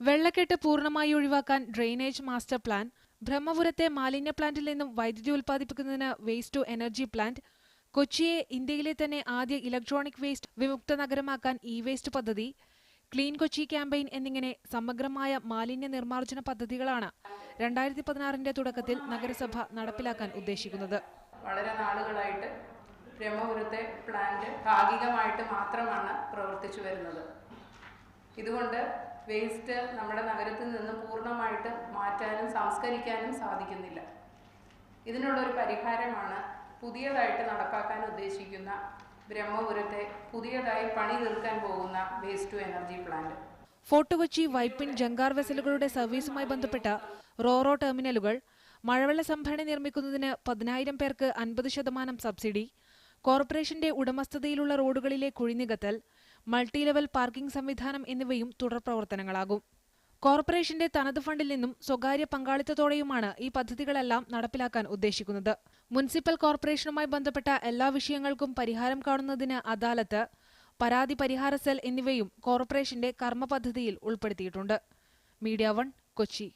വെള്ളക്കെട്ട് പൂർണ്ണമായി ഒഴിവാക്കാൻ ഡ്രെയിനേജ് മാസ്റ്റർ പ്ലാൻ, ബ്രഹ്മപുരത്തെ മാലിന്യ പ്ലാന്റിൽ നിന്നും വൈദ്യുതി ഉൽപ്പാദിപ്പിക്കുന്നതിന് വേസ്റ്റ് ടു എനർജി പ്ലാന്റ്, കൊച്ചിയെ ഇന്ത്യയിലെ തന്നെ ആദ്യ ഇലക്ട്രോണിക് വേസ്റ്റ് വിമുക്ത നഗരമാക്കാൻ ഇ വേസ്റ്റ് പദ്ധതി, ക്ലീൻ കൊച്ചി ക്യാമ്പയിൻ എന്നിങ്ങനെ സമഗ്രമായ മാലിന്യ നിർമ്മാർജ്ജന പദ്ധതികളാണ് 2016 തുടക്കത്തിൽ നഗരസഭ നടപ്പിലാക്കാൻ ഉദ്ദേശിക്കുന്നത്. വളരെ നാളുകളായിട്ട് ബ്രഹ്മപുരത്തെ പ്ലാന്റ് ഭാഗികമായിട്ട് മാത്രമാണ് പ്രവർത്തിച്ചു വരുന്നത്. ഇതുകൊണ്ട് വേസ്റ്റ് നമ്മുടെ നഗരത്തിൽ നിന്ന് പൂർണ്ണമായിട്ട് മാറ്റാനും സംസ്കരിക്കാനും സാധിക്കുന്നില്ല. ഇതിനുള്ളൊരു പരിഹാരമാണ് പുതിയതായിട്ട് നടപ്പാക്കാൻ ഉദ്ദേശിക്കുന്ന ബ്രഹ്മപുരത്തെ പുതിയതായി പണി തീർക്കാൻ പോകുന്ന waste to energy plant. Fort Kochi, Vypin, ജങ്കാർ വെസലുകളുടെ സർവീസുമായി ബന്ധപ്പെട്ട റോറോ ടെർമിനലുകൾ, മഴവെള്ള സംഭരണി നിർമ്മിക്കുന്നതിന് 10,000 പേർക്ക് 50% സബ്സിഡി, കോർപ്പറേഷന്റെ ഉടമസ്ഥതയിലുള്ള റോഡുകളിലെ കുഴിനികത്തൽ, മൾട്ടി ലെവൽ പാർക്കിംഗ് സംവിധാനം എന്നിവയും തുടർ പ്രവർത്തനങ്ങളാകും. കോർപ്പറേഷന്റെ തനത് ഫണ്ടിൽ നിന്നും സ്വകാര്യ പങ്കാളിത്തത്തോടെയുമാണ് ഈ പദ്ധതികളെല്ലാം നടപ്പിലാക്കാൻ ഉദ്ദേശിക്കുന്നത്. മുനിസിപ്പൽ കോർപ്പറേഷനുമായി ബന്ധപ്പെട്ട എല്ലാ വിഷയങ്ങൾക്കും പരിഹാരം കാണുന്നതിന് അദാലത്ത്, പരാതി പരിഹാര സെൽ എന്നിവയും കോർപ്പറേഷന്റെ കർമ്മ പദ്ധതിയിൽ ഉൾപ്പെടുത്തിയിട്ടുണ്ട്. മീഡിയ 1, കൊച്ചി.